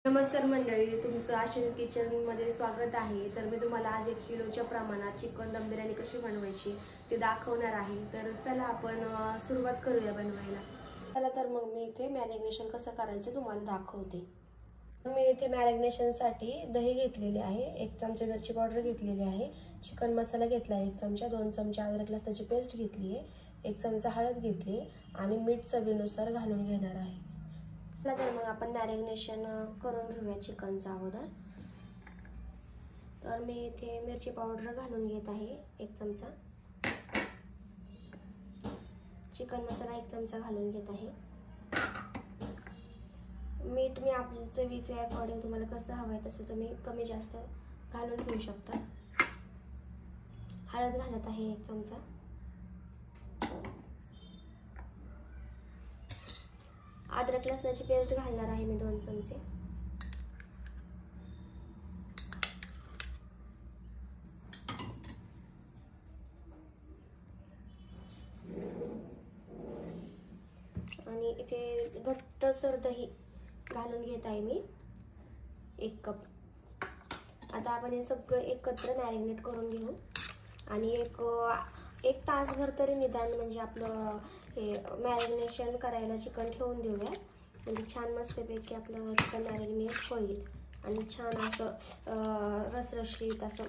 नमस्कार मंडळी, तुमचं आशिष किचनमध्ये स्वागत आहे। तर मी तुम्हाला आज 1 किलोच्या प्रमाणात चिकन दम बिर्याणी कशी बनवायची ते दाखवणार आहे। तर चला आपण सुरुवात करूया बनवायला। चला तर मग मी इथे मॅरिनेशन कसं करायचं तुम्हाला दाखवते। मी इथे मॅरिनेशनसाठी दही घेतलेले आहे, 1 चमचा मिरची पावडर घेतलेली आहे, चिकन मसाला घेतला आहे 1 चमचा, 2 चमचे अद्रक लसणाची पेस्ट घेतली आहे, 1 चमचा हळद घेतली आणि मीठ चवीनुसार घालून घेणार आहे। तर मग आपण मॅरिनेशन करून घेऊया चिकनचा अगोदर। तर मी इथे मिरची पावडर घालून घेत आहे 1 चमचा, चिकन मसाला 1 चमचा घालून घेत आहे, मीठ मी आपल्या चवीच्या अकॉर्डिंग तुम्हाला कसं हवं आहे तसं तुम्ही कमी जास्त घालून घेऊ शकता। हळद घालत आहे 1 चमचा, अद्रक लसणाची पेस्ट घालणार आहे मी 2 चमचे, आणि इथे घट्टसर दही घालून घेत आहे मी 1 कप। आता आपण हे सगळं एकत्र मॅरिनेट करून घेऊ आणि एक तासभर तरी निदान म्हणजे आपलं हे मॅरिनेशन करायला चिकन ठेवून देऊया, म्हणजे छान मस्तपैकी आपलं चिकन मॅरिनेट होईल आणि छान असं रसरशीत असं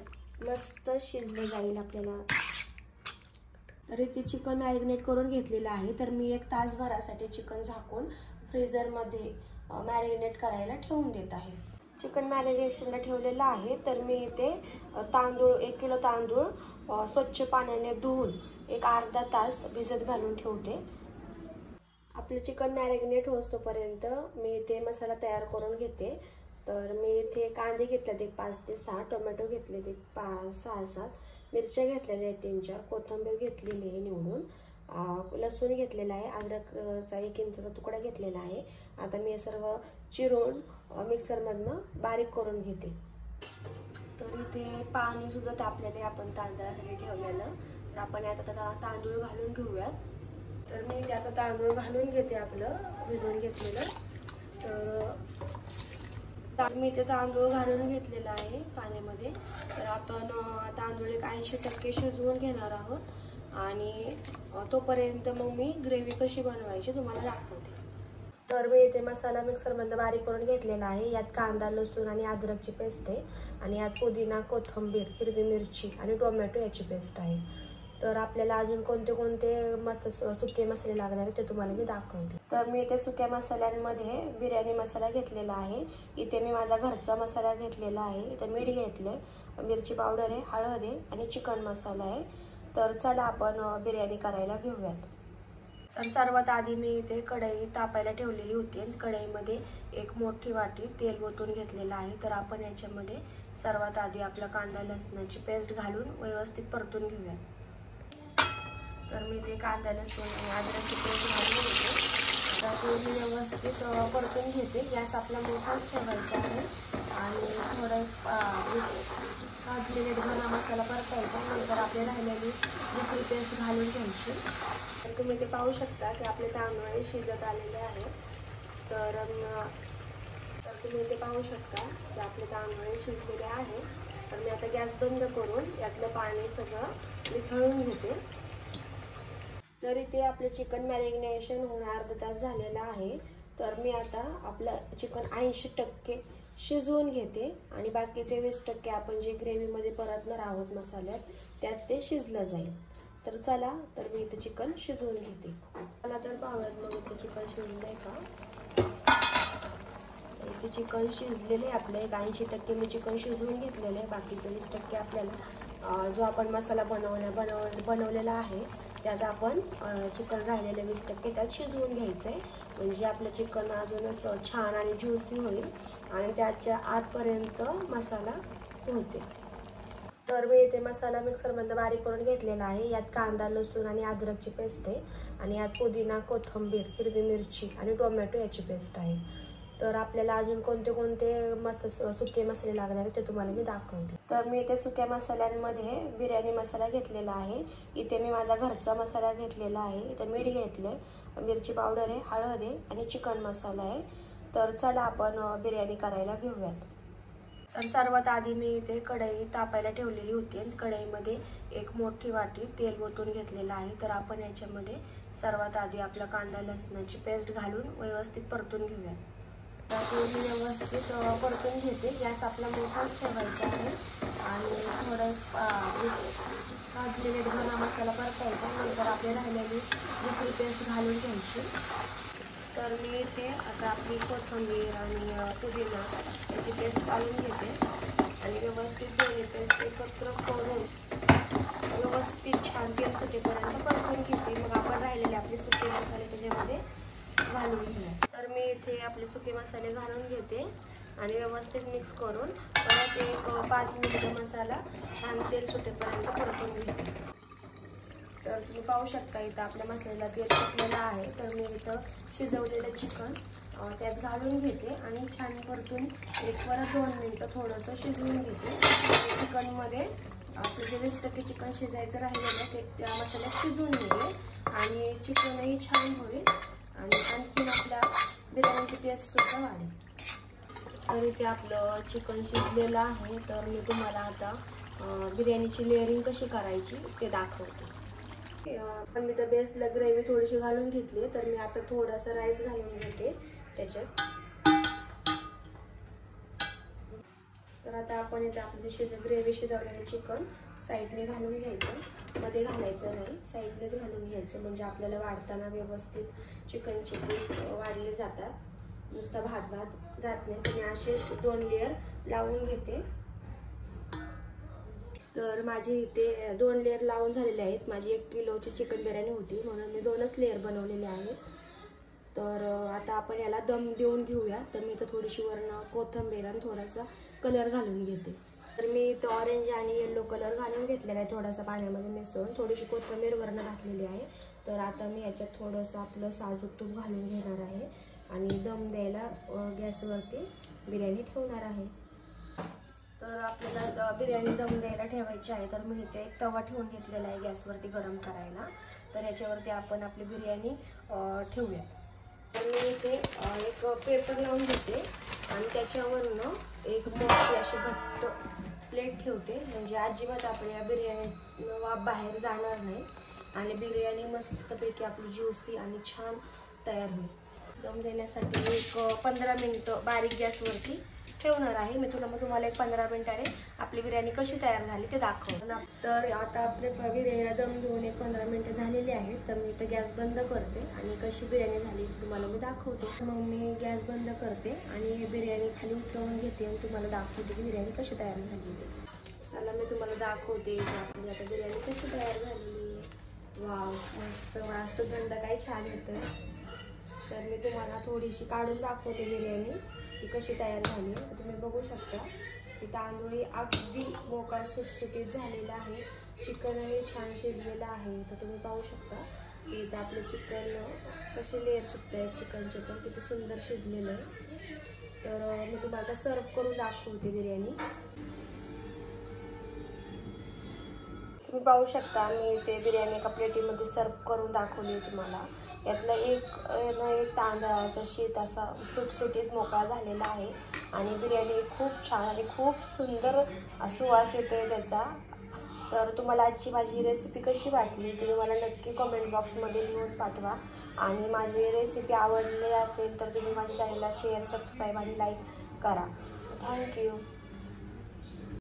मस्त शिजलं जाईल आपल्याला। तर इथे चिकन मॅरिनेट करून घेतलेलं आहे। तर मी 1 तासभरासाठी चिकन झाकून फ्रीजरमध्ये मॅरिनेट करायला ठेवून देत आहे। चिकन मॅरिनेशनला ठेवलेलं आहे। तर मी इथे तांदूळ 1 किलो तांदूळ स्वच्छ पाण्याने धुवून एक अर्धा तास भिजत घालून ठेवते। आपलं चिकन मॅरिनेट होईपर्यंत मी इथे मसाला तयार करून घेते। तर मी इथे कांदे घेतलेत 5 ते 6, टोमॅटो घेतलेत 6-7, मिरच्या घेतलेल्या आहेत 3-4, कोथिंबीर घेतलेली आहे निवडून, लसूण घेतलेला आहे, अद्रकचा 1 इंचाचा तुकडा घेतलेला आहे। आता मी हे सर्व चिरून मिक्सरमधनं बारीक करून घेते। तर इथे पाणी सुद्धा तापलेले आपण तांदळासाठी ठेवलेलं। तर आपण आता तांदूळ घालून घेऊयात। तर मी त्याचा तांदूळ घालून घेते आपलं भिजवून घेतलेलं। तर मी इथे तांदूळ घालून घेतलेला आहे पाण्यामध्ये। तर आपण तांदूळ 80% शिजवून घेणार आहोत आणि तोपर्यंत मग मी ग्रेव्ही कशी बनवायची तुम्हाला दाखवते। तर मी इथे मसाला मिक्सरमध्ये बारीक करून घेतलेला आहे। यात कांदा, लसूण आणि अद्रकची पेस्ट आहे आणि यात पुदिना, कोथिंबीर, हिरवी मिरची आणि टोमॅटो याची पेस्ट आहे। तर आपल्याला अजून कोणते सुके मसाले लागणार आहेत ते तुम्हाला मी दाखवते। तर मी इथे सुक्या मसाल्यांमध्ये बिर्याणी मसाला घेतलेला आहे। इथे मी माझा घरचा मसाला घेतलेला आहे। इथे मीठ घेतले, मिरची पावडर आहे, हळद आहे आणि चिकन मसाला आहे। तर चला आपण बिर्याणी करायला घेऊयात। तर सर्वात आधी मी इथे कढई तापायला ठेवलेली होती। कढईमध्ये 1 मोठी वाटी तेल ओतून घेतलेलं आहे। तर आपण याच्यामध्ये सर्वात आधी आपला कांदा लसणाची पेस्ट घालून व्यवस्थित परतून घेऊया। तर मी इथे कांदा लसूण आणि अद्रकची पेस्ट घालून घेते। तर ते मी व्यवस्थित परतून घेते। गॅस आपला मोठाच ठेवायचा आहे आणि थोडं 5 मिनिट घरा मसाला परतायचा, नंतर आपली राहिलेली दुसरी पेस्ट घालून घ्यायची। तर तुम्ही ते पाहू शकता की आपले तांदूळ शिजत आलेले आहे। तर तुम्ही ते पाहू शकता की आपले तांदूळ शिजलेले आहे। तर मी आता गॅस बंद करून यातलं पाणी सगळं निथळून घेते। तर इथे आपलं चिकन मॅरिनेशन होऊन अर्धा तास झालेला आहे। तर मी आता आपलं चिकन 80% शिजवून घेते आणि बाकीचे 20% आपण जे ग्रेव्हीमध्ये परतणार आहोत मसाल्यात त्यात ते शिजलं जाईल। तर चला, तर मी इथे चिकन शिजवून घेते। मला तर पाहूयात मग इथे चिकन शिजलंय का। इथे चिकन शिजलेले आपले 80% मी चिकन शिजवून घेतलेलं आहे। बाकीचं 20% आपल्याला जो आपण मसाला बनवलेला आहे त्यात आपण चिकन राहिलेले 20% त्यात शिजवून घ्यायचं आहे, म्हणजे आपलं चिकन अजूनच छान आणि ज्युसी होईल आणि त्याच्या आतपर्यंत मसाला पोहोचेल। तर मी इथे मसाला मिक्सरमध्ये बारीक करून घेतलेला आहे। यात कांदा लसूण आणि अद्रकची पेस्ट आहे आणि यात पुदिना, कोथिंबीर, हिरवी मिरची आणि टोमॅटो याची पेस्ट आहे। तर आपल्याला अजून कोणते सुके मसाले लागणार आहेत ते तुम्हाला मी दाखवते। तर मी इथे सुक्या मसाल्यांमध्ये बिर्याणी मसाला घेतलेला आहे। इथे मी माझा घरचा मसाला घेतलेला आहे। इथे मीठ घेतले, मिरची पावडर आहे, हळद आहे आणि चिकन मसाला आहे। तर चला आपण बिर्याणी करायला घेऊयात। तर सर्वात आधी मी इथे कढई तापायला ठेवलेली होती आणि कढईमध्ये एक मोठी वाटी तेल ओतून घेतलेलं आहे। तर आपण याच्यामध्ये सर्वात आधी आपला कांदा लसणाची पेस्ट घालून व्यवस्थित परतून घेऊया। तर मी व्यवस्थित परतून घेते। गॅस आपला मोठाच ठेवायचा आहे आणि थोडं भाजलेले गरम मसाला परतायचा, नंतर आपली राहिलेली दुसरी पेस्ट घालून घ्यायची। तर मी इथे आता आपली कोथिंबीर आणि पुदिना याची पेस्ट घालून घेते आणि व्यवस्थित दोन्ही पेस्ट एकत्र करून व्यवस्थित छान तेल सुटेपर्यंत परतून घेते। मग आपण राहिलेले आपले सुके मसाले त्याच्यामध्ये घालून घेऊया। तर मी इथे आपले सुके मसाले घालून घेते आणि व्यवस्थित मिक्स करून परत एक 5 मिनिटं मसाला छान तेल सुटेपर्यंत परतून घेते। तर तुम्ही पाहू शकता इथं आपल्या मसाल्याला तेल सुटलेलं आहे। तर मी इथं शिजवलेलं चिकन त्यात घालून घेते आणि छान परतून परत 2 मिनिटं थोडंसं शिजवून घेते। चिकनमध्ये आपलं जे 20% चिकन शिजायचं राहिलेलं ते त्या मसाल्यात शिजवून घेते आणि चिकनही छान होईल आणि आणखीन आपल्या बिर्याणीची टेस्ट सुद्धा वाढेल। तर इथे आपलं चिकन शिजलेलं आहे। तर मी तुम्हाला आता बिर्याणीची लेअरिंग कशी करायची ते दाखवते। पण मी तर बेसला ग्रेव्ही थोडीशी घालून घेतली, तर मी आता थोडासा राईस घालून घेते त्याच्यात। तर आता आपण इथे आपली ग्रेव्ही शिजवलेलं चिकन साईडने घालून घ्यायचं, मध्ये घालायचं नाही, साईडनेच घालून घ्यायचं म्हणजे आपल्याला वाढताना व्यवस्थित चिकनचे पीस वाढले जातात, नुसता भात जात नाही। तर मी असेच 2 लेअर लावून घेते। तर माझी इथे 2 लेअर लावून झालेले आहेत। माझी 1 किलोची चिकन बिर्याणी होती म्हणून मी 2च लेअर बनवलेले आहेत। तर आता आपण याला दम देऊन घेऊया। तर मी इथं थोडीशी वरण कोथिंबीर आणि थोडासा कलर घालून घेते। तर मी इथं ऑरेंज आणि येलो कलर घालून घेतलेला आहे थोडासा पाण्यामध्ये मिसळून, थोडीशी कोथिंबीर वरण घातलेली आहे। तर आता मी याच्यात थोडंसं आपलं साजूक तूप घालून घेणार आहे आणि दम द्यायला गॅसवरती बिर्याणी ठेवणार आहे। तर आपल्याला बिर्याणी दम द्यायला ठेवायची आहे। तर मी इथे एक तवा ठेवून घेतलेला आहे गॅसवरती गरम करायला। तर याच्यावरती आपण आपली बिर्याणी ठेवूया। तर मी इथे एक पेपर लावून घेते आणि त्याच्यावरून एक मोठी अशी घट्ट प्लेट ठेवते म्हणजे अजिबात आपल्या बिर्याणी वाफ बाहेर जाणार नाही आणि बिर्याणी मस्तपैकी आपली ज्युसी आणि छान तयार होईल। दम देण्यासाठी एक 15 मिनिटं बारीक गॅसवरती ठेवणार आहे। मी तुम्हाला एक 15 मिनिटाने आपली बिर्याणी कशी तयार झाली ते दाखवणार। तर आता आपल्या बिर्याणीला दम देऊन एक 15 मिनिटं झालेली आहेत। तर मी इथं गॅस बंद करते आणि कशी बिर्याणी झाली तुम्हाला मी दाखवते। मग मी गॅस बंद करते आणि बिर्याणी खाली उतरवून घेते आणि तुम्हाला दाखवते की बिर्याणी कशी तयार झाली ते। चला मी तुम्हाला दाखवते की आपली आता बिर्याणी कशी तयार झालेली। वाव, मस्त वास सुगंध काय छान येतोय। तर मी तुम्हाला थोडीशी काढून दाखवते बिर्याणी ती कशी तयार झाली। तर तुम्ही बघू शकता की तांदूळ अगदी मोकळा सुटसुटीत झालेला आहे, चिकनही छान शिजलेलं आहे। तर तुम्ही पाहू शकता की इथं आपलं चिकन कसे लेअर सुटत आहे, चिकनचे पण किती सुंदर शिजलेलं आहे। तर मी तुम्हाला सर्व करून दाखवते बिर्याणी। तुम्ही पाहू शकता मी इथे बिर्याणी एका प्लेटीमध्ये सर्व करून दाखवली तुम्हाला। यातलं एक तांदळाचा शीत असा सुटसुटीत मोकळा झालेला आहे आणि बिर्याणी खूप छान आणि खूप सुंदर सुवास येतोय त्याचा। तर तुम्हाला आजची माझी ही रेसिपी कशी वाटली तुम्ही मला नक्की कमेंट बॉक्समध्ये लिहून पाठवा आणि माझी रेसिपी आवडली असेल तर तुम्ही माझ्या चॅनलला शेअर, सबस्क्राईब आणि लाईक करा। थँक्यू।